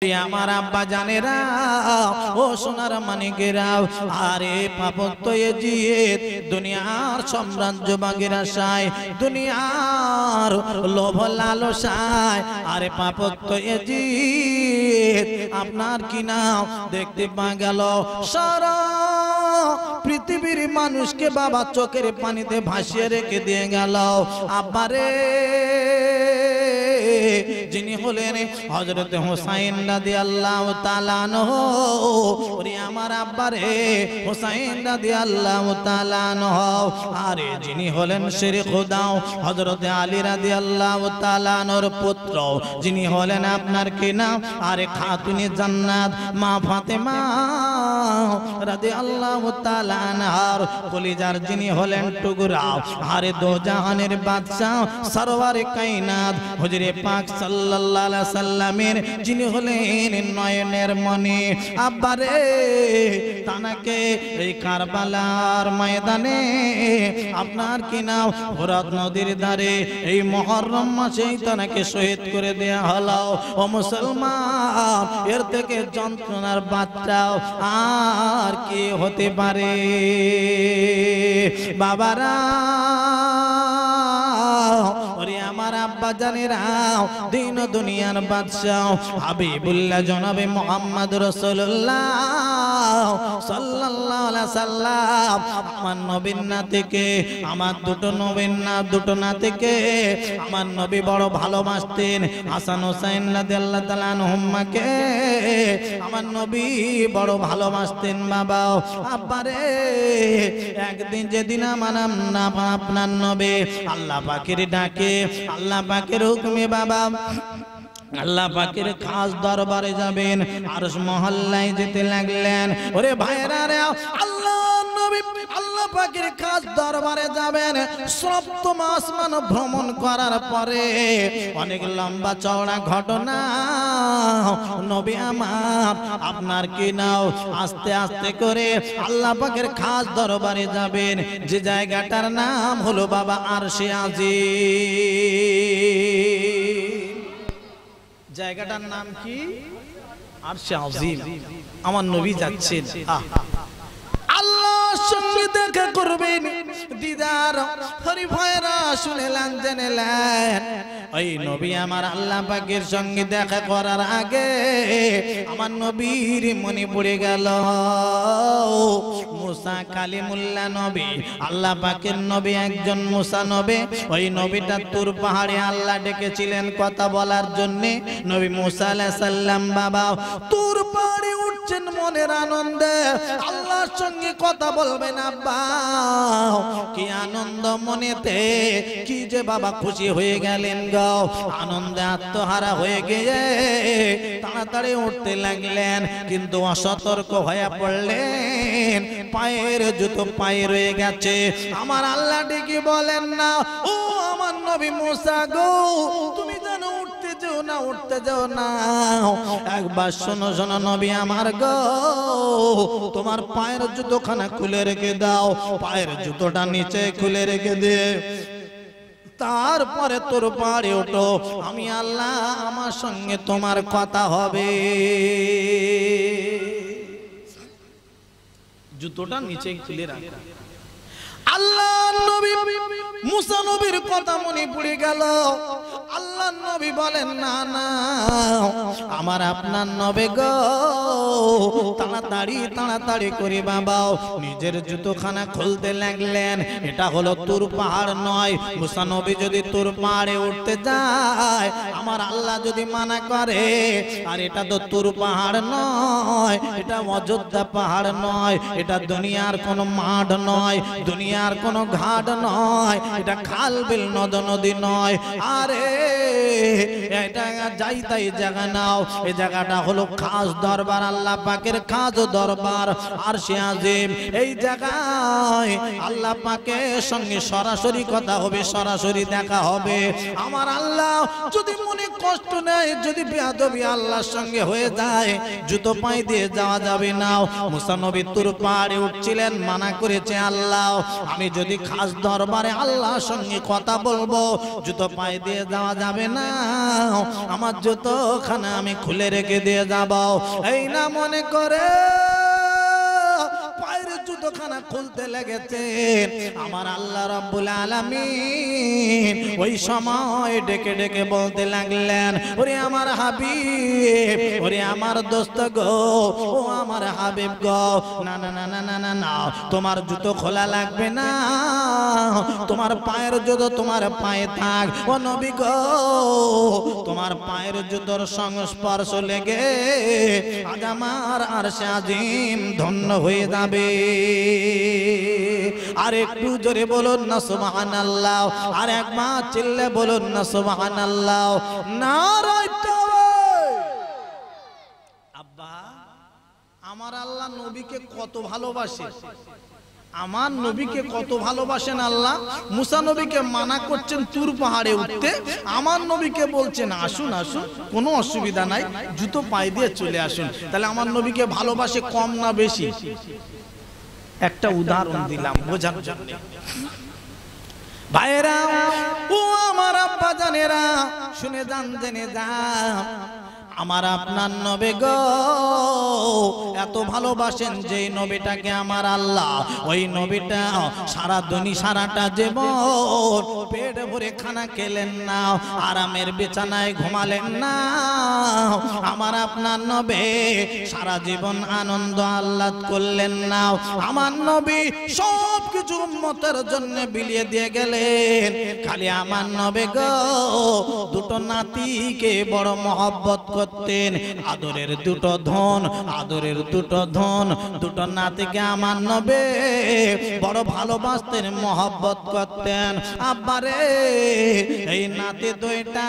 আমার আব্বা জানেরা ও সোনার মানিকেরা আরে পাপত্ব এজিত দুনিয়ার সাম্রাজ্য বাগের আশায় দুনিয়ার লোভ লালসায় আরে পাপত্ব এজিত আপনার কি নাম দেখতে পা গেল সারা পৃথিবীর মানুষকে বাবা চোখের পানিতে ভাসিয়ে রেখে দিয়ে গেল আব্বারে যিনি হলেন হযরত হুসাইন রাদিয়াল্লাহু তাআলা আনহু ওরে আমার আব্বারে হুসাইন রাদিয়াল্লাহু তাআলা আনহু আরে যিনি হলেন শেরে খোদা হযরত আলী রাদিয়াল্লাহু তাআলা আনহুর পুত্র যিনি হলেন আপনার কি নাম আরে খাতুনে জান্নাত মা ফাতেমা রাদিয়াল্লাহু তাআলা আনহার কলিজার যিনি হলেন টুকরা আরে দো জাহানের বাদশা সরওয়ারে কায়নাত হুজুরে পাক সাল্লাল্লাহু আলাইহি সাল্লামের যিনি হলেন নয়নের মনি আব্বারে তানাকে এই কারবালার ময়দানে আপনার কি নাম ফোরাত নদীর ধারে এই মুহররম মাসেই তানাকে শহীদ করে দেয়া হলো ও মুসলমান এর থেকে যন্ত্রণার বাচ্চাও আর কি হতে পারে বাবারা ওরে আমার আব্বা জানেরা দিন দুনিয়ার বাদশা হাবিবুল্লাহ জনাবে মুহাম্মদ রাসূলুল্লাহ সাল্লাল্লাহু আলাইহি সাল্লাম আমার নবীর না থেকে আমার দুটো না থেকে আমার নবী বড় ভালোবাসতেন হাসান হুসাইন রাদিয়াল্লাহু তাআলা আনহুমাকে আমার নবী বড় ভালোবাসতেন বাবা আব্বারে একদিন যেদিন আমার আপনার নবী আল্লাহ পাকের ডাকে আল্লাহ পাকের হুকুমে বাবা আল্লাহ পাকের খাস দরবারে যাবেন আরশ মহল্লায় যেতে লাগলেন ওরে ভাইরা রে আল্লাহ নবী আল্লাহ পাকের খাস দরবারে যাবেন সপ্তম আসমান ভ্রমণ করার পরে অনেক লম্বা চওড়া ঘটনা নবী আমার আপনার কি নাও আস্তে আস্তে করে আল্লাহ পাকের খাস দরবারে যাবেন যে জায়গাটার নাম হলো বাবা আরশে আজিম জায়গাটার নাম কি আরশে আজিম আমার নবী যাচ্ছেন আল্লাহর সঙ্গে দেখা করবেন দিদার হরি ভাইরা শুনেলেন জেনেলেন ওই নবী আমার আল্লাহ পাকের সঙ্গে দেখা করার আগে আমার নবীর মনে পড়ে গেল মুসা কালিমুল্লাহ নবী আল্লাহ পাকের নবী একজন মুসা নবী ওই নবীটা তুর পাহাড়ে আল্লাহ ডেকেছিলেন কথা বলার জন্য নবী মুসা আলাইহিস সালাম বাবা তুর পাহাড়ে উঠছেন মনের আনন্দে আল্লাহর সঙ্গে কথা বলবেন আব্বা কি আনন্দ মনেতে কি যে বাবা খুশি হয়ে গেলেন গো আনন্দে আত্মহারা হয়ে গিয়ে তাড়াতাড়ি উঠতে লাগলেন কিন্তু অসতর্ক হয়ে পড়লেন পায়ের জুতো পায়ে রয়ে গেছে আমার আল্লাহ ডেকে বলেন না ও আমার নবী মুসা গো তুমি জানো উঠতে যাও না একবার শোনো নবী আমার গো তোমার পায়ের জুতোখানা খুলে রেখে দাও পায়ের জুতোটা নিচে খুলে রেখে দে তারপরে তোর পাড়ে ওঠো আমি আল্লাহ আমার সঙ্গে তোমার কথা হবে জুতোটা নিচে খুলে রাখ আল্লাহ নবী মুসা নবীর কথা মনে পড়ে গেল আল্লাহ নবী বলেন না না আমার আপনার নবী গো তাড়াতাড়ি করে বাবা নিজের জুতোখানা খুলতে লাগলেন এটা হলো তুর পাহাড় নয় মুসা নবী যদি তুর পাহাড়ে উঠতে যায় আমার আল্লাহ যদি মানা করে আর এটা তো তুর পাহাড় নয় এটা অযোধ্যা পাহাড় নয় এটা দুনিয়ার কোনো মাঠ নয় দুনিয়ার কোনো ঘাট নয় এটা খাল বিল নদী নয় আরে এটা যাই তাই জায়গা নাও এই জায়গাটা হলো খাস দরবার আল্লাহ আল্লাহ পাকের খাস দরবার আরশে আজিম, এই জায়গায় আল্লাহ পাকের সঙ্গে সরাসরি কথা হবে, সরাসরি দেখা হবে। আমার আল্লাহ যদি মনে কষ্ট নেয়, যদি বেয়াদবি আল্লাহর সঙ্গে হয়ে যায়, জুতো পায়ে দিয়ে যাওয়া যাবে না। মুসা নবী তুর পাহাড়ে উঠছিলেন, মানা করেছে আল্লাহ, আমি যদি খাস দরবারে আল্লাহর সঙ্গে কথা বলবো, জুতো পায়ে দিয়ে যাওয়া যাবে না, আমার জুতোখানা আমি খুলে রেখে দিয়ে যাব। এই না মনে করে পায়ের জুতোখানা খুলতে লেগেছেন। আমার আল্লাহ রাব্বুল আলামিন ওই সময় ডেকে ডেকে বলতে লাগলেন, ওরে আমার হাবিব, ওরে আমার দোস্ত গো, ও আমার হাবিব গো, না না না না না না না, তোমার জুতো খোলা লাগবে না, তোমার পায়ের জুতো তোমার পায়ে থাক। ও নবী গো, তোমার পায়ের জুতোর সংস্পর্শ লেগে আজ আমার আরশে আজিম ধন্য হয়ে যাবে। আর একটু জোরে বলুন না সুবহানাল্লাহ, আর একবার চিল্লে বলুন না সুবহানাল্লাহ। নারায়ে তাকবীর। আব্বা, আমার আল্লাহ নবীকে কত ভালোবাসে, আমার নবীকে কত ভালোবাসেন আল্লাহ। মুসা নবীকে মানা করছেন তুর পাহাড়ে উঠতে, আমার নবীকে বলছেন আসুন আসুন, কোনো অসুবিধা নাই, জুতো পায়ে দিয়ে চলে আসুন। তাহলে আমার নবীকে ভালোবাসে কম না বেশি? একটা উদাহরণ দিলাম বোঝার জন্য। ভাইরা ও আমার আব্বা জানেরা, শুনে যান, জেনে যান, আমার আপনার নবী গো এত ভালোবাসেন যে নবীটাকে আমার আল্লাহ, ওই নবীটা সারা দুনিয়া সারাটা জীবন পেট ভরে খানা খেলেন না, আরামের বিছানায় ঘুমালেন না। আমার আপনার নবী সারা জীবন আনন্দ আহ্লাদ করলেন না। আমার নবী সব কিছু উম্মতের জন্য বিলিয়ে দিয়ে গেলেন। খালি আমার নবী গো দুটো নাতিকে বড় মহব্বত করতেন, আদরের দুটো ধন, আদরের দুটো ধন, দুটো নাতিকে আমার নবী বড় ভালোবাসতেন, মহব্বত করতেন। আব্বারে এই নাতি দুইটা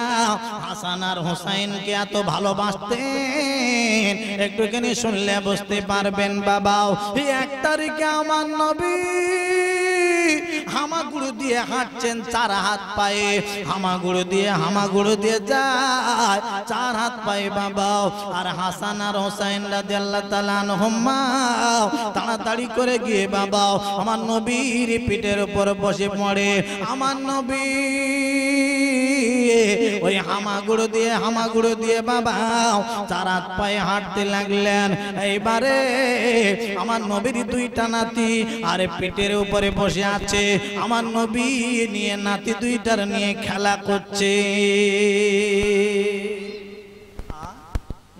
হাসান আর হুসাইনকে এত ভালোবাসতেন, একটুখানি শুনলে বুঝতে পারবেন বাবাও। এই 1 তারিখে আমার নবী হামাগুড়ো দিয়ে হাঁটছেন 4 হাত পায়ে, হামাগুড়ো দিয়ে যায় 4 হাত পায়ে বাবাও। আর হাসান আর হোসেন রাদিয়াল্লাহু তাআলা আনহুমা তাড়াতাড়ি করে গিয়ে বাবাও আমার নবীর পিঠের উপর বসে পড়ে। আমার নবী ওই হামাগুড়ো দিয়ে বাবাও 4 হাত পায়ে হাঁটতে লাগলেন। এইবারে আমার নবীর 2টা নাতি আরে পিঠের উপরে বসে আছে, আমার নবী নিয়ে নাতি 2টার নিয়ে খেলা করছে।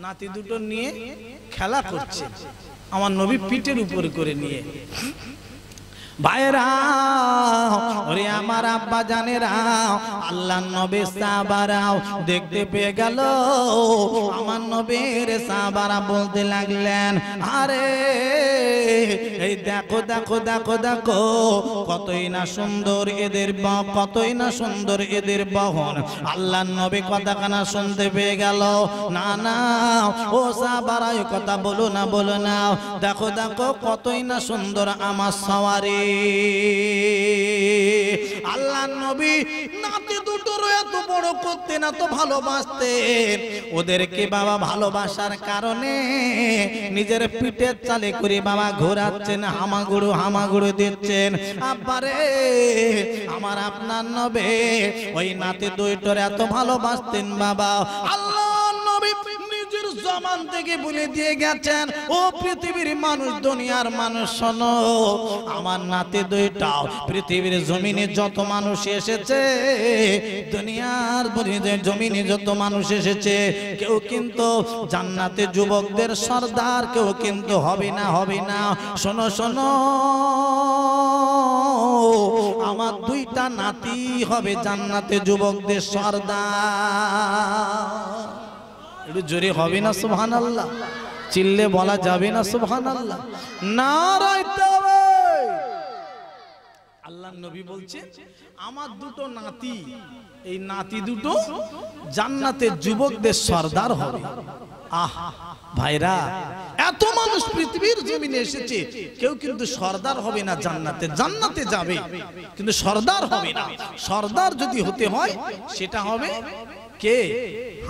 নাতি দুটো নিয়ে খেলা করছে, আমার নবী পিঠের উপরে করে নিয়ে। ভাইরা ওরে আমার আব্বা জানেরা, আল্লাহর নবী সাহাবারাও দেখতে পেয়ে গেল। আমার নবীর সাহাবারা বলতে লাগলেন, আরে এই দেখো দেখো দেখো দেখো কতই না সুন্দর এদের কতই না সুন্দর এদের বহন। আল্লাহর নবী কথাখানা শুনতে পেয়ে গেল। না না ও সাহাবারা এই কথা বলো না, বলো না, দেখো দেখো কতই না সুন্দর আমার সওয়ারি। আল্লাহর নবী নাতি দুটোর এত বড় করতেন, এত ভালোবাসতেন, ওদেরকে বাবা ভালোবাসার কারণে নিজের পিঠের চালে করে বাবা ঘোরাচ্ছেন, হামাগুড়ো দিচ্ছেন। আব্বারে আমার আপনার নবী ওই নাতি দুটোর এত ভালোবাসতেন বাবা। আল্লাহর নবী নিজের জবান থেকে বলে দিয়ে গেছেন, ও পৃথিবীর মানুষ, দুনিয়ার মানুষ শোনো, আমার নাতি দুইটাও পৃথিবীর জমিনে যত মানুষ এসেছে, দুনিয়ার জমিনে যত মানুষ এসেছে, কেউ কিন্তু জান্নাতে যুবকদের সর্দার কেউ কিন্তু হবে না, হবে না। শোনো শোনো, আমার 2টা নাতি হবে জান্নাতে যুবকদের সর্দার। একটু জোরে হবে না সুবহানাল্লাহ? চিল্লে বলা যাবে না সুবহানাল্লাহ? নারায়ে তাকবীর। আল্লাহর নবী বলছেন, আমার 2টো নাতি, এই নাতি দুটো জান্নাতের যুবকদের সর্দার হবে। আহ ভাইরা, এত মানুষ পৃথিবীর জমিনে এসেছে, কেউ কিন্তু সর্দার হবে না জান্নাতে। জান্নাতে যাবে কিন্তু সর্দার হবে না। সর্দার যদি হতে হয় সেটা হবে কে?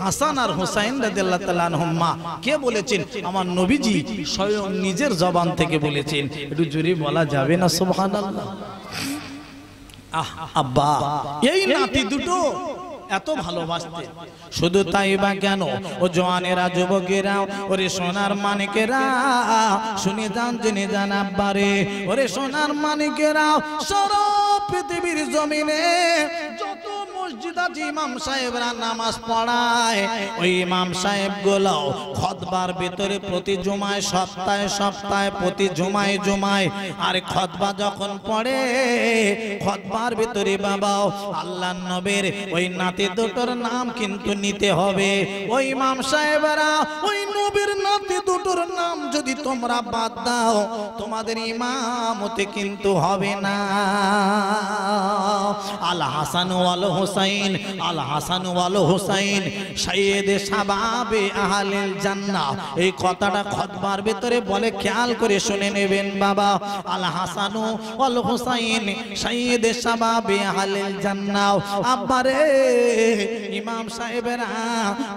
হাসান আর হুসাইন রাদিয়াল্লাহু তাআলা আনহুমা। কে বলেছেন? আমার নবীজি স্বয়ং নিজের জবান থেকে বলেছেন। একটু জোরে বলা যাবে না সুবহানাল্লাহ? আহ আব্বা, এই নাতি দুটো এত ভালোবাসতে। শুধু তাই বা কেন, ও জওয়ানেরা, যুবকেরা, ওরে সোনার মানিকেরা, শুনে যান জেনে যান আব্বারে, ওরে সোনার মানিকেরা, সারা পৃথিবীর জমিনে যত মসজিদ আছে ইমাম সাহেবরা নামাজ পড়ায়, ওই ইমাম সাহেব গুলো খুতবার ভিতরে প্রতি জুমায়, সপ্তাহে সপ্তাহে, প্রতি জুমায় জুমায়, আর খুতবা যখন পড়ে, খুতবার ভিতরে বাবা আল্লাহর নবীর ওই নাতি দুটোর নাম কিন্তু নিতে হবে। ওই ইমাম সাহেবরা ওই নবীর নাতি দুটোর নাম যদি তোমরা বাদ দাও, তোমাদের ইমামতে কিন্তু হবে না। আল হাসান ওয়াল হুসাইন, আল হাসান ওয়াল হুসাইন সাইয়্যিদে শাবাবে আহলিল জান্নাহ। এই কথাটা খুতবার ভিতরে বলে, খেয়াল করে শুনে নেবেন বাবা। আল হাসান ওয়াল হুসাইন সাইয়্যিদে শাবাবে আহলিল জান্নাহ। আব্বারে, ইমাম সাহেবেরা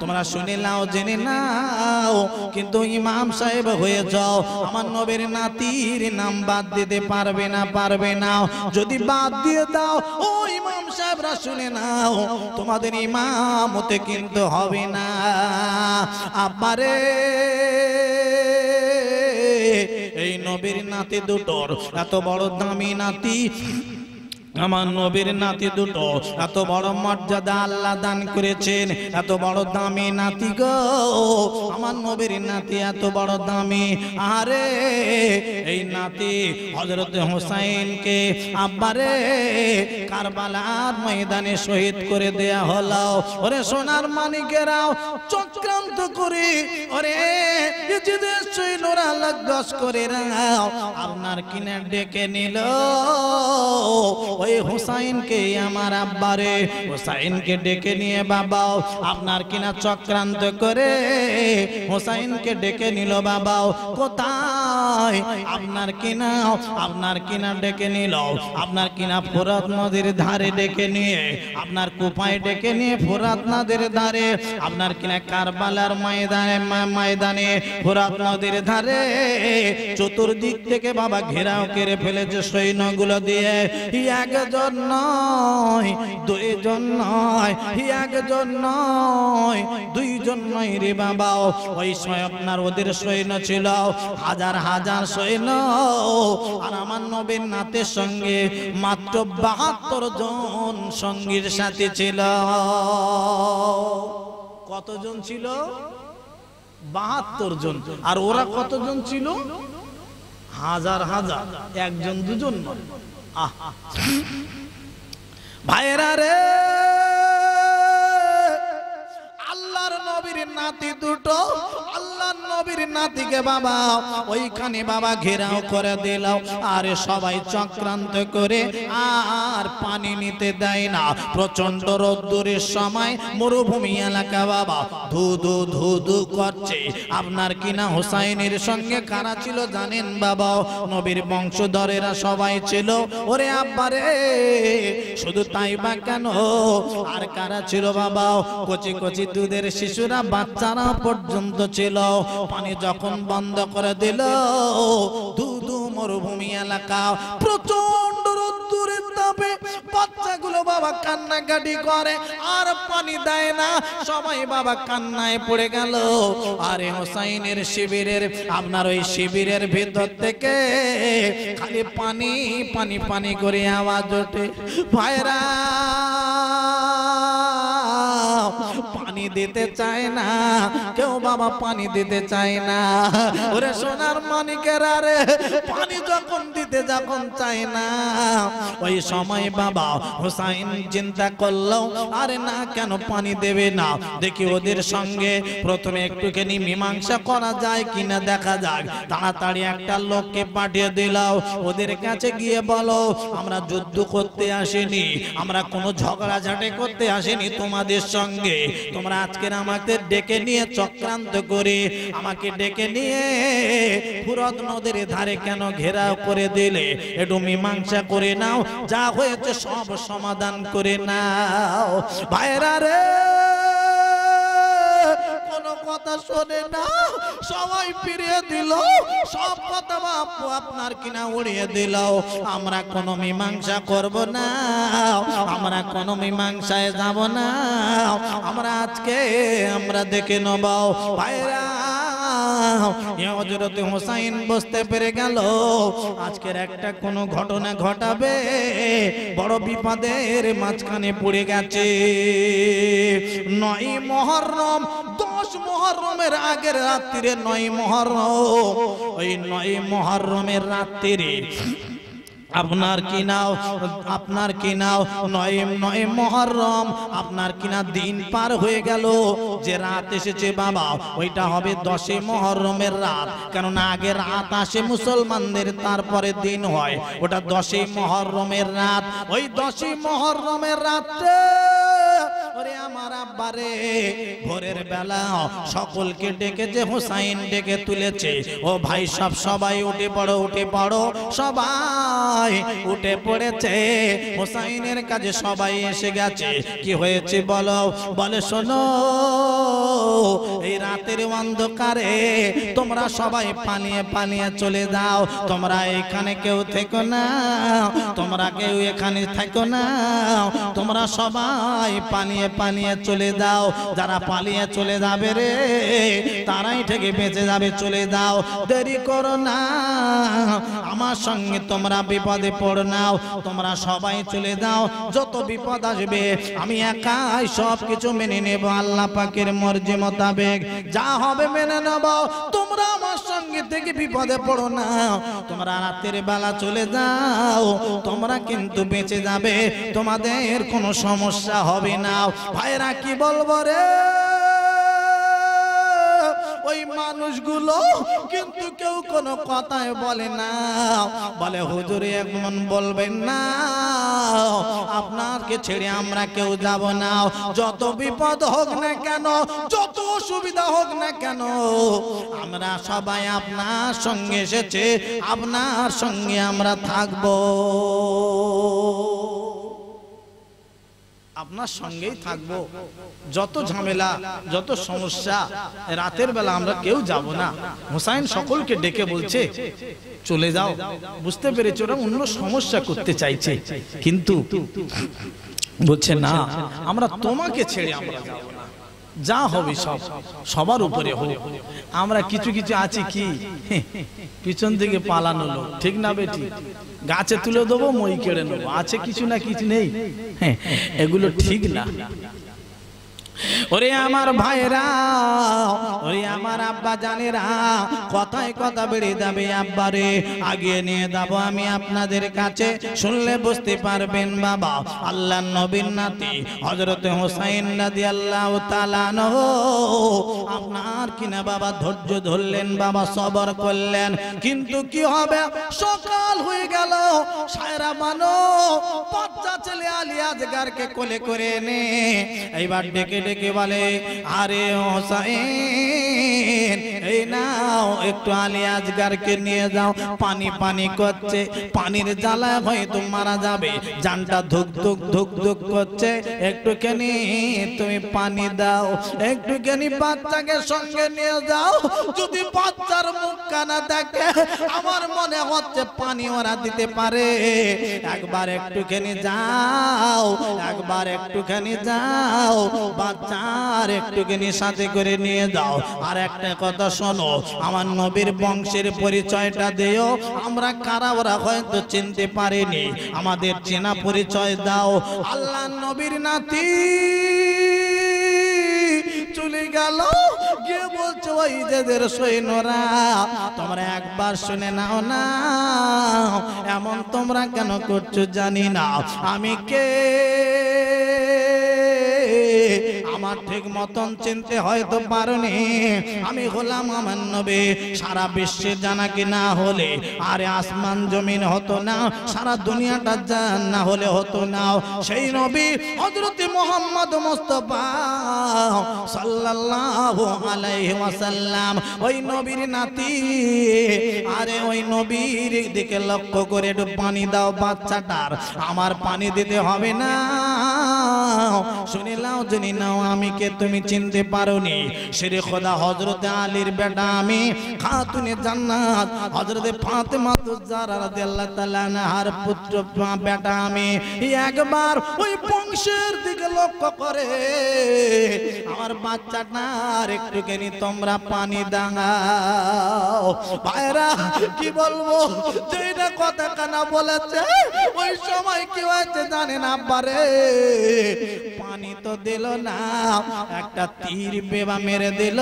তোমরা শুনে নাও, জেনে নাও, কিন্তু ইমাম সাহেব হয়ে যাও, আমার নবীর নাতির নাম বাদ দিতে পারবে না, পারবে না। যদি বাদ দিয়ে দাও, ও ইমাম সাহেবরা শুনে নাও, তোমাদের ইমামতে কিন্তু হবে না। আব্বারে, এই নবীর নাতি দুটোর এত বড় দামি নাতি, আমার নবীর নাতি দুটো এত বড় মর্যাদা আল্লাহ দান করেছেন, এত বড় দামি নাতি গো, আমার নবীর নাতি এত বড় দামি। আরে এই নাতি হযরত হুসাইনকে আব্বারে কারবালার ময়দানে শহীদ করে দেয়া হলো। ওরে সোনার মানিকেরাও, চক্রান্ত করে ওরে ইজিদের সৈন্যরা লাগস করে রাও আপনার কিনে ডেকে নিল ওই হুসাইনকে, আমার আব্বারে হুসাইনকে ডেকে নিয়ে বাবাও আপনার কিনা চক্রান্ত করে হুসাইনকে ডেকে নিল বাবাও। কোথায়? আপনার কিনা ডেকে নিল, আপনার কিনা ফোরাত নদীর ধারে ডেকে নিয়ে, আপনার কুফায় ডেকে নিয়ে ফোরাত নদীর ধারে, আপনার কিনা কারবালার ময়দানে ফোরাত নদীর ধারে চতুর্দিক থেকে বাবা ঘেরাও করে ফেলেছে সৈন্যগুলো দিয়ে। একজন নয়, দুইজন নয়, একজন নয়, দুইজন নয় রে বাবা। ওই সময় আপনার ওদের সৈন্য ছিল হাজার হাজার সৈন্য, আর আমার নবীর নাতের সঙ্গে মাত্র ৭২ জন সঙ্গীর সাথে ছিল। কতজন ছিল? ৭২ জন। আর ওরা কতজন ছিল? হাজার হাজার, একজন দুজন নয়। ভাইরা রে, আল্লাহর নবীর নাতি দুটো, আল্লাহর নবীর নাতিকে বাবা ওইখানে বাবা ঘেরাও করে দিল। আর সবাই চক্রান্ত করে আর পানি নিতে দেয় না। প্রচন্ড রোদ্দুরের সময় মরুভূমি এলাকা বাবা ধুধু ধুধু করছে। আপনার কিনা হুসাইনের সঙ্গে কারা ছিল জানেন বাবা? নবীর বংশধরেরা সবাই ছিল। ওরে আব্বারে, শুধু তাই বা কেন, আর কারা ছিল বাবা? কচি কচি দুধের শিশুরা, বাচ্চারা পর্যন্ত ছিল। পানি যখন বন্ধ করে দিল, ধুধু মরুভূমি এলাকা, প্রচন্ড রোদ্দুরের তাপে বাচ্চাগুলো বাবা কান্নাকাটি করে আর পানি দেয় না। সবাই বাবা কান্নায় পড়ে গেল। আরে হুসাইনের শিবিরের, আপনার ওই শিবিরের ভিতর থেকে খালি পানি পানি পানি করে আওয়াজ ওঠে। ভাইরা পানি দিতে চায় না কেউ বাবা, পানি দিতে চায় না। ওরে সোনার মানিকেরা রে, পানি যখন দিতে যখন চায় না, ওই সময় বাবা হুসাইন চিন্তা করলো, আরে না, কেন পানি দেবে না, দেখি ওদের সঙ্গে প্রথমে একটুখানি মীমাংসা করা যায় কিনা দেখা যাক। তাড়াতাড়ি একটা লোককে পাঠিয়ে দিলাও, ওদের কাছে গিয়ে বলো আমরা যুদ্ধ করতে আসিনি, আমরা কোনো ঝগড়াঝাটি করতে আসিনি তোমাদের সঙ্গে, তোমরা তোমরা আজকের আমাকে ডেকে নিয়ে চক্রান্ত করে আমাকে ডেকে নিয়ে ফুরত নদীর ধারে কেন ঘেরাও করে দিলে? একটু মীমাংসা করে নাও, যা হয়েছে সব সমাধান করে নাও। ভাইরা রে, কোনো কথা শোনে না, সবাই ফিরিয়ে দিল, সব কথা বাপু আপনার কিনা উড়িয়ে দিল। আমরা কোনো মীমাংসা করব না, আমরা কোনো মীমাংসায় যাব না, আমরা আজকে আমরা দেখে নেব। ভাইরা, হযরত হুসাইন বুঝতে পেরে গেল আজকের একটা কোনো ঘটনা ঘটাবে, বড় বিপদের মাঝখানে পড়ে গেছে। 9 মুহররম, 10 মুহররমের আগের রাত্রিরে 9 মুহররম, ওই 9 মুহররমের রাত্রিরে আপনার কি নাও 9 মুহররম আপনার কিনা দিন পার হয়ে গেল। যে রাত এসেছে বাবা, ওইটা হবে 10 মুহররমের রাত, কেননা আগে রাত আসে মুসলমানদের, তারপরে দিন হয়, ওটা 10 মুহররমের রাত। ওই 10 মুহররমের রাতে ওরে আমার আব্বারে, ভোরের বেলা সকলকে ডেকে যে হুসাইন ডেকে তুলেছে, ও ভাই সব সবাই উঠে পড়ো, উঠে পড়ো, সবাই উঠে পড়েছে। হুসাইনের কাছে সবাই এসে গেছে। কি হয়েছে বলো? বলে শোনো, এই রাতের অন্ধকারে তোমরা সবাই পালিয়ে পালিয়ে চলে যাও, তোমরা এখানে কেউ থেকো না, তোমরা কেউ এখানে থেকো না, তোমরা সবাই পালিয়ে পালিয়ে চলে যাও। যারা পালিয়ে চলে যাবে রে, তারাই থেকে বেঁচে যাবে, চলে যাও, দেরি করো না, আমার সঙ্গে তোমরা বিপদে পড়ো নাও, তোমরা সবাই চলে যাও, যত বিপদ আসবে আমি একাই সব কিছু মেনে নেব, আল্লাহ পাকের মর্জি মোতাবেক যা হবে মেনে নেব, তোমরা আমার সঙ্গে থেকে বিপদে পড়ো না, তোমরা রাতের বেলা চলে যাও, তোমরা কিন্তু বেঁচে যাবে, তোমাদের কোনো সমস্যা হবে না। ভাইরা কি বলবো রে, ওই মানুষগুলো কিন্তু কেউ কোনো কথাই বলে না, বলে হুজুর এমন বলবেন না, আপনাকে ছেড়ে আমরা কেউ যাব না, যত বিপদ হোক না কেন, যত অসুবিধা হোক না কেন, আমরা সবাই আপনার সঙ্গে এসেছে, আপনার সঙ্গে আমরা থাকবো, আপনার সঙ্গেই থাকবো, যত ঝামেলা যত সমস্যা, রাতের বেলা আমরা কেউ যাব না। হুসাইন সকলকে ডেকে বলছে চলে যাও। বুঝতে পেরেছে ওরা অন্য সমস্যা করতে চাইছে, কিন্তু বলছে না, আমরা তোমাকে ছেড়ে আমরা যাব না, যা হবে সব সবার উপরে হোক, আমরা কিছু কিছু আছি কি পিছন থেকে পালানো লোক, ঠিক না বেটি, গাছে তুলে দেবো, মই কেড়ে নেবো, আছে কিছু না কিছু নেই, এগুলো ঠিক না। ওরে আমার ভাইরা, ওরে আমার আব্বা জানেরা, কথায় কথা বেড়ে যাবে, আব্বারে আগিয়ে নিয়ে যাবো আমি আপনাদের কাছে, শুনলে বুঝতে পারবেন বাবা আল্লাহর নবীর নাতি হযরত হুসাইন রাদিয়াল্লাহু তাআলা আনহু আপনার কিনা বাবা ধৈর্য ধরলেন, বাবা সবর করলেন, কিন্তু কি হবে, সকাল হয়ে গেল, সায়রা মানো বাচ্চা ছেলে আলী আজগারকে কোলে করে এনে এইবার ডেকে ডেকে বলে, আরে হুসাইন এই নাও একটু আলী আজগারকে নিয়ে যাও, পানি পানি করছে, পানির জ্বালায় হয়তো মারা যাবে, জানটা ধুক ধুক ধুক ধুক করছে, একটুখানি তুমি পানি দাও, একটুখানি বাচ্চাকে সঙ্গে নিয়ে যাও, যদি বাচ্চার মুখ কানা দেখে আমার মনে হচ্ছে পানি ওরা দিতে পারে, একবার একটুখানি যাও, একবার একটুখানি যাও, বাচ্চার একটুখানি সাথে করে নিয়ে যাও। আর একটা কথা শোনো, আমার নবীর বংশের পরিচয়টা দিও, আমরা কারা ওরা হয়তো চিনতে পারিনি, আমাদের চেনা পরিচয় দাও। আল্লাহ নবীর নাতি চলে গেল, গিয়ে বলছো ওই যেদের সৈন্যরা, তোমরা একবার শুনে নাও না, এমন তোমরা কেন করছো জানি না, আমি কে আমার ঠিক মতন চিনতে হয়তো পারোনি আমি হলাম আমার নবী। সারা বিশ্বে জানা কি না হলে আরে আসমান জমিন হতো না, সারা দুনিয়াটা জানা হলে হতো না। সেই নবী হযরত মুহাম্মদ মুস্তাফা সাল্লাল্লাহু আলাইহি ওয়াসাল্লাম, ওই নবীর নাতি। আরে ওই নবীর দিকে লক্ষ্য করে একটু পানি দাও বাচ্চাটার, আমার পানি দিতে হবে না। শুনে নাও জেনে নাও আমি কে, তুমি চিনতে পারোনি। শেরে খোদা হযরত আলীর বেটা আমি, খাতুনে জান্নাত হযরত ফাতেমা তুজারা রাদিয়াল্লাহু তাআলা আনহার পুত্র বেটা আমি। একবার ওই বংশের দিকে লক্ষ্য করে আমার বাচ্চাটার একটুখানি তোমরা পানি দাও। ভাইরা কি বলবো, যেটা কথা কানা বলেছে ওই সময় কি হয়েছে জানেন আব্বারে? পানি তো দিল না, একটা তীর বেবা মেরে দিল।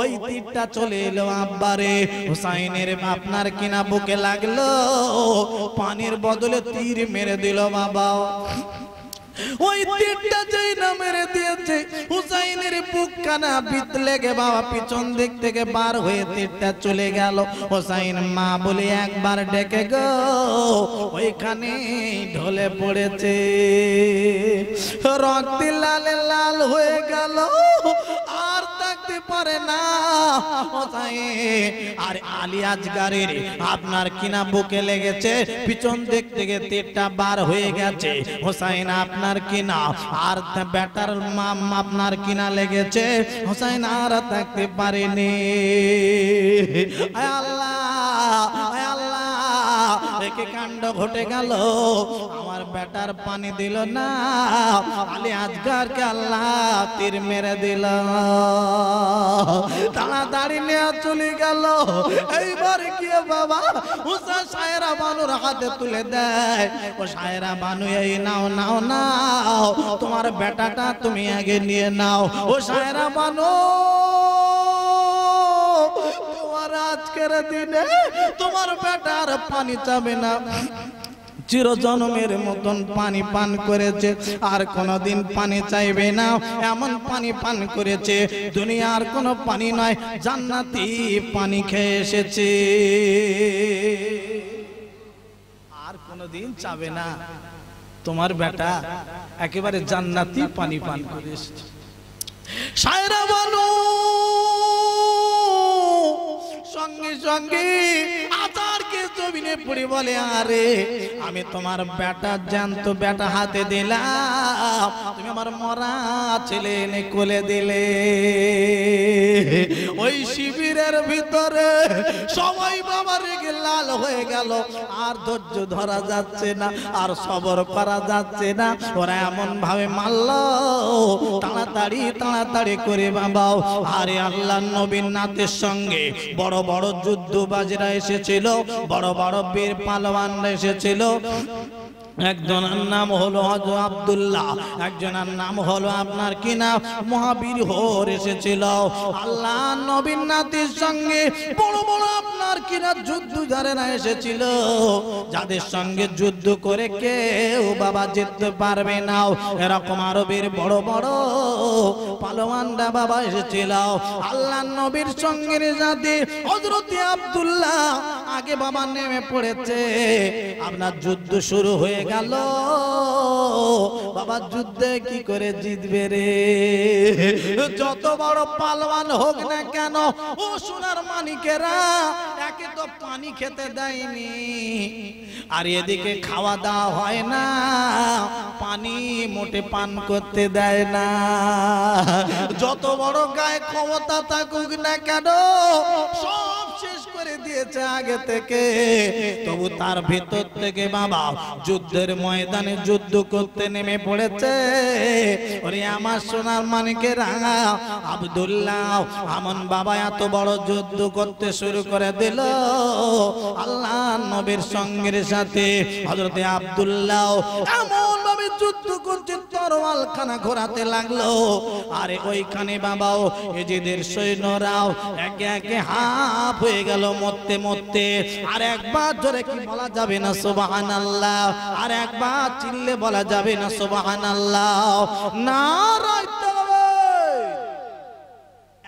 ওই তীরটা চলে এলো আব্বারে হুসাইনের আপনার কিনা বুকে লাগলো, পানির বদলে তীর মেরে দিল বাবা। ওই তীরটা যেই না মেরে দিয়েছে হুসাইনের বুক কানা বিত লেগে বাবা পিছন দিক থেকে বার হয়ে তীরটা চলে গেল। হুসাইন মা বলে একবার ডেকে গো, ওইখানে ঢলে পড়েছে, রক্ত লাল লাল হয়ে গেল, আর থাকতে পারে না। হুসাইন আর আলী আসগরের আপনার কিনা বুকে লেগেছে, পিছন দিক থেকে তীরটা বার হয়ে গেছে। হুসাইন আপনার কিনা আর বেটার মাম আপনার কিনা লেগেছে, হুসাইন আর থাকতে পারেনি। আয় আল্লাহ, আয় আল্লাহ, একে কাণ্ড ঘটে গেল। আমার বেটার পানি দিল না, আলী আসগরকে আল্লাহ তীর মেরে দিল। তাড়াতাড়ি নিয়ে চলে গেল। এইবার কি বাবা হুসা সায়রা বানুর হাতে তুলে দেয়, ও সায়রা বানু এই নাও নাও নাও, তোমার বেটাটা তুমি আগে নিয়ে নাও। ও সায়রা বানু, তোমার আজকের দিনে তোমার বেটার পানি চাবে না, চিরজন্মের মতন পানি পান করেছে, আর কোনদিন পানি চাইবে না, এমন পানি পান করেছে দুনিয়ার কোনো পানি নয়, জান্নাতি পানি খেয়ে এসেছে, আর কোনদিন চাবে না। তোমার বেটা একেবারে জান্নাতি পানি পান করে এসেছে। সায়রা বানু সঙ্গে সঙ্গে আচারকে জমিনে পড়ে বলে, আরে আমি তোমার বেটা জ্যান্ত বেটা হাতে দিলাম, তুমি আমার মরা ছেলে এনে কোলে দিলে। ওই শিবিরের ভিতরে সবাই বাবা রেগে লাল হয়ে গেল, আর ধৈর্য ধরা যাচ্ছে না, আর সবর করা যাচ্ছে না। ওরা এমন ভাবে মারল, তাড়াতাড়ি তাড়াতাড়ি করে বাবাও। আরে আল্লাহ নবীর নাতের সঙ্গে বড় বড় যুদ্ধবাজরা এসেছিল, বড় বড় বীর পালোয়ানরা এসেছিল। একজনের নাম হলো হযরত আব্দুল্লাহ, একজনের নাম হলো আপনার কিনা মহাবীর হোর এসেছিল। আল্লাহ নবীর নাতির সঙ্গে বড় বড় আপনার কিনা যুদ্ধজারেরা এসেছিল, যাদের সঙ্গে যুদ্ধ করে কেউ বাবা জিততে পারবে না, এরকম আরবের বড় বড় পালোয়ানরা বাবা এসেছিল। আল্লাহ নবীর সঙ্গে যাতে হযরত আব্দুল্লাহ আগে বাবা নেমে পড়েছে, আপনার যুদ্ধ শুরু হয়ে গেল। বাবা যুদ্ধে কি করে জিতবে রে? যত বড় পালওয়ান হোক না কেন, ও সোনার মানিকেরা একে তো পানি খেতে দেয়নি, আর এদিকে খাওয়া দাওয়া হয় না, পানি মোটে পান করতে দেয় না। যত বড় গায়ে ক্ষমতা থাকুক না কেন, সব শেষ করে দিয়েছে আগে থেকে, তবু তার ভিতর থেকে বাবা যুদ্ধের ময়দানে যুদ্ধ করতে নেমে পড়েছে। ওরে আমার সোনার মানিকেরা, আব্দুল্লাহ আমন বাবা এত বড় যুদ্ধ করতে শুরু করে দিল। আল্লাহ নবীর সঙ্গের সাথে হযরত আব্দুল্লাহ এমন ভাবে যুদ্ধ করছে, তরোয়াল খানা ঘোরাতে লাগলো। আরে ওইখানে বাবাও এজিদের সৈন্যরাও একে একে হাফ হয়ে গেল মরতে মরতে। আর একবার জোরে কি বলা যাবে না সুবহানাল্লাহ? আর একবার চিল্লে বলা যাবে না সুবহানাল্লাহ? নারায়ে তাকবীর।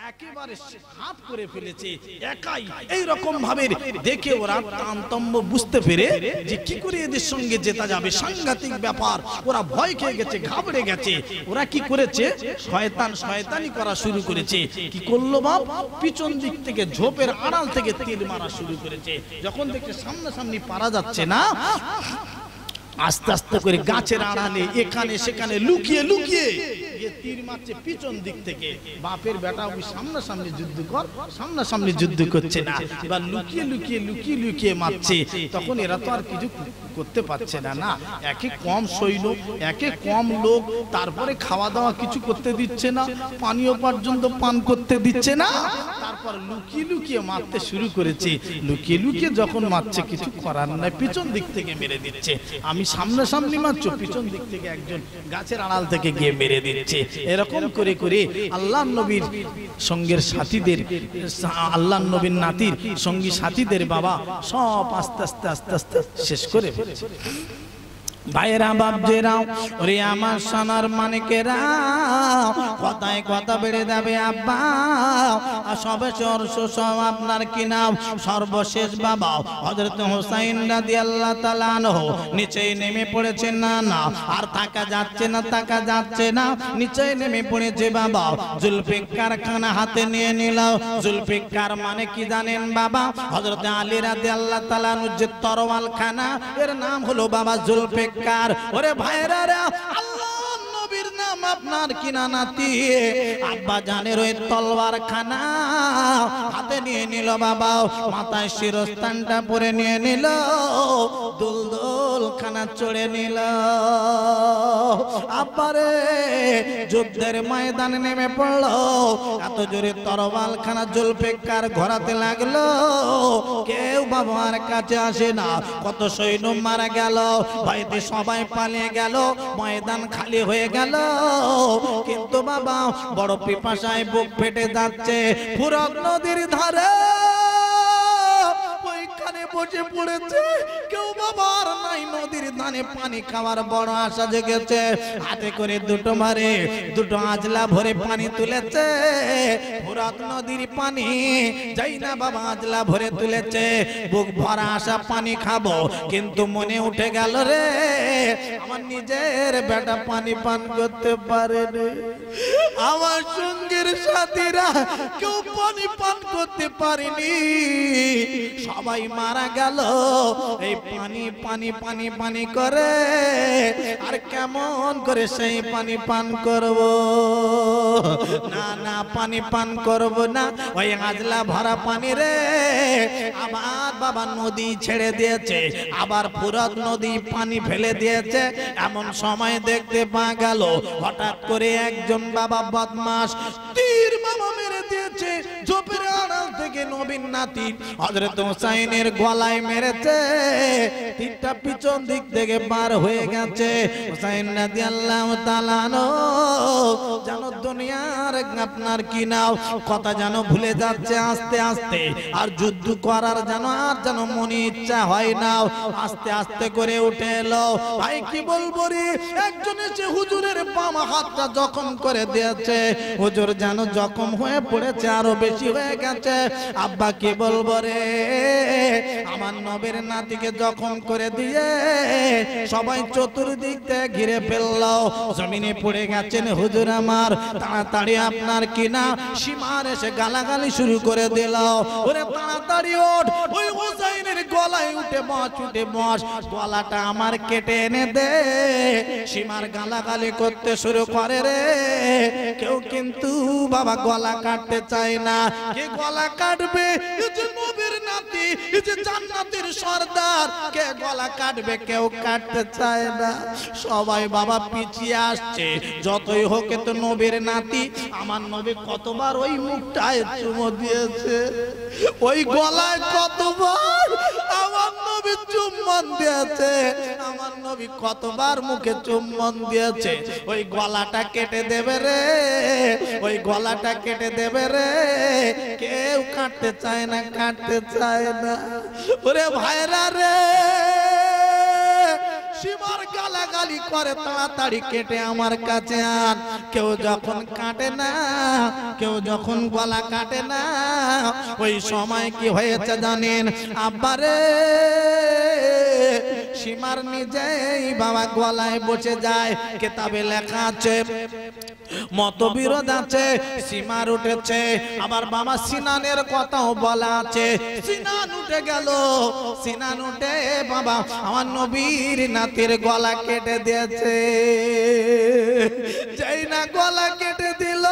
একেবারে হাফ করে ফেলেছে একাই। এই রকম ভাবে দেখে ওরা তান্তম্য বুঝতে পেরে যে কি করে এদের সঙ্গে জেতা যাবে, সাংঘাতিক ব্যাপার। ওরা ভয় খেয়ে গেছে, ঘাবড়ে গেছে। ওরা কি করেছে? শয়তানি করা শুরু করেছে। কি করলো বাপ? পিছন দিক থেকে ঝোপের আড়াল থেকে তীর মারা শুরু করেছে। যখন দেখে সামনাসামনি পারা যাচ্ছে না, আস্তে আস্তে করে গাছের আড়ালে এখানে সেখানে লুকিয়ে লুকিয়ে তীর মারছে পিছন দিক থেকে। বাপের বেটা ওই সামনাসামনি যুদ্ধ কর, সামনাসামনি যুদ্ধ করছে না, এবার লুকিয়ে লুকিয়ে লুকিয়ে লুকিয়ে মারছে। তখন এরা তো আর কিছু করতে পারছে না। না, একে কম সৈন্য, একে কম লোক, তারপরে খাওয়া দাওয়া কিছু করতে দিচ্ছে না, পানীয় পর্যন্ত পান করতে দিচ্ছে না। তারপর লুকিয়ে লুকিয়ে মারতে শুরু করেছে। লুকিয়ে লুকিয়ে যখন মারছে, কিছু করার নাই, পিছন দিক থেকে মেরে দিচ্ছে। আমি সামনাসামনি মারছো, পিছন দিক থেকে একজন গাছের আড়াল থেকে গিয়ে মেরে দিচ্ছে। এরকম করে করে আল্লাহর নবীর সঙ্গের সাথীদের, আল্লাহর নবীর নাতির সঙ্গী সাথীদের বাবা সব আস্তে আস্তে আস্তে আস্তে শেষ করে ফেলেছে। ভাইরা বাপজেরাও, ওরে আমার সোনার মানিকেরা, কথায় কথা বেড়ে যাবে আব্বা। আর সবেশ্বর সব আপনার কি নাম? সর্বশেষ বাবা হযরত হুসাইন রাদিয়াল্লাহু তাআলা আনহু নিচেই নেমে পড়েছেন। না না, আর থাকা যাচ্ছে না, থাকা যাচ্ছে না, নিচেই নেমে পড়েছে বাবা। জুলফিকার খানা হাতে নিয়ে নিল। জুলফিকার মানে কি জানেন বাবা? হযরত আলী রাদিয়াল্লাহু তাআলা আনহু যে তরোয়াল খানা, এর নাম হলো বাবা জুলফিকার। ওরে ভাইরা রে, আল্লাহর নবীর নাম আপনার কিনা নাতি আব্বা জানের ওই তলোয়ার খানা হাতে নিয়ে নিল বাবা। মাথায় শিরস্থানটা পরে নিয়ে নিল, দুলদুল খানা চড়ে নিল। আব্বারে যুদ্ধের ময়দানে নেমে পড়লো। এত জোরে তরোয়াল খানা জুলফিকার ঘোরাতে লাগলো, কেউ বাবার কাছে আসে না। কত সৈন্য মারা গেল, ভয়তে সবাই পালিয়ে গেল, ময়দান খালি হয়ে গেল। কিন্তু বাবা বড় পিপাসায় বুক ফেটে যাচ্ছে। ফুরাত নদীর ধারে ওইখানে বসে পড়েছে, কেউ বাবার নাই। নদীর ধানে পানি খাওয়ার বড় আশা জেগেছে। হাতে করে দুটো মারে দুটো আজলা ভরে পানি তুলেছে। ফুরাত নদীর পানি যাই না বাবা, আজলা ভরে তুলেছে। বুক ভরা আশা পানি খাবো, কিন্তু মনে উঠে গেল রে আমার নিজের বেটা পানি পান করতে পারেনি, আমার সঙ্গের সাথীরা কেউ পানি পান করতে পারেনি, সবাই মারা গেল। এই পানি পানি পানি পানি করে আর কেমন করে সেই পানি পান করব? না না, পানি পান করব না। ওই আজলা ভরা পানি রে আবার বাবা নদী ছেড়ে দিয়েছে, আবার ফুরাত নদী পানি ফেলে দিয়েছে। এমন সময় দেখতে পাওয়া গেল হঠাৎ করে একজন বাবা বদমাশ তীর বাবা মেরে দিয়েছে। ঝোপের আড়াল থেকে নবীর নাতি হযরত হুসাইনের গলায় মেরেছে। তীরটা পিছন দিক থেকে পার হয়ে গেছে। হুসাইন রাদিয়াল্লাহু তাআলা আনহু জানো দুনিয়ার আপনার কি নাও কথা জানো ভুলে যাচ্ছে আস্তে আস্তে। আর যুদ্ধ করার জানো আর জানো মনে ইচ্ছা হয় না। আস্তে আস্তে করে উঠে এলো। ভাই কি বলবো রে, একজন এসে হুজুরের বাম হাতটা জখম করে দিয়েছে। হুজুর জানো জখম হয়ে পড়েছে, আরো বেশি হয়ে গেছে। আব্বা কি বলবো রে, আমার নবীর নাতিকে জখম করে দিয়ে সবাই চতুর্দিক থেকে ঘিরে ফেললো। জমিনে পড়ে গেছেন হুজুর আমার। তাড়াতাড়ি আপনার কিনা সীমার এসে গালাগালি শুরু করে দিল। ওরে তাড়াতাড়ি ওঠ, ওই হুসাইনের গলায় উঠে বস, উঠে বস, গলাটা আমার কেটে এনে দে। সীমার গালাগালি করতে শুরু করে রে। কেউ কিন্তু বাবা গলা কাটতে চায় না। কে গলা কাটবে? এই যে নবীর নাতি, এই যে জান্নাতের সর্দার, কে গলা কাটবে? কেউ কাটতে চায় না। সবাই বাবা পিছিয়ে আসছে। যতই হোক তো নবীর নাতি, আমার নবী কতবার ওই মুখটায় চুমো দিয়েছে, ওই গলায় কতবার আমার নবী নবী চুম্বন দিয়েছে, আমার নবী কতবার মুখে চুম্বন দিয়েছে। ওই গলাটা কেটে দেবে রে, ওই গলাটা কেটে দেবে রে, কেউ কাটতে চায় না, কাটতে চায় না। ওরে ভাইরা রে, সীমার গালাগালি করে, তাড়াতাড়ি কেটে আমার কাছে আন। কেউ যখন কাটে না, কেউ যখন গলা কাটে না, ওই সময় কি হয়েছে জানেন? আব্বারে সীমার নিজেই বাবা গলায় বসে যায়। কিতাবে লেখা আছে, মতবিরোধ আছে, সীমার উঠেছে, আবার বাবা সিনানের কথাও বলা আছে। সিনান উঠে গেল, সিনান উঠে বাবা আমার নবীর নাতির গলা কেটে দিয়েছে। যেই না গলা কেটে দিল,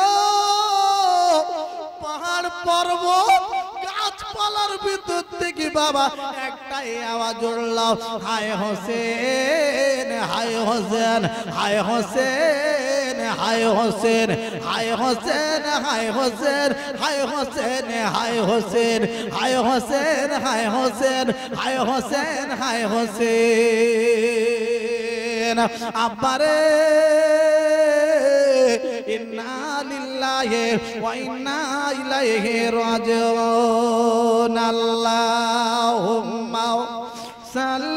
পাহাড় পর্বত গাছপালার ভিতর থেকে বাবা একটাই আওয়াজ উঠল, হায় হোসেন, হায় হোসেন, হায় হোসেন, হায় হোসেন, হায় হোসেন, হায় হোসেন, হায় হোসেন, হায় হোসেন, হায় হোসেন, হায় হোসেন, হায় হোসেন, হায় হোসেন। আব্বারে ইন্না লিল্লাহি ওয়া ইন্না ইলাইহি রাজিউন। আল্লাহুম্মা সাল্লি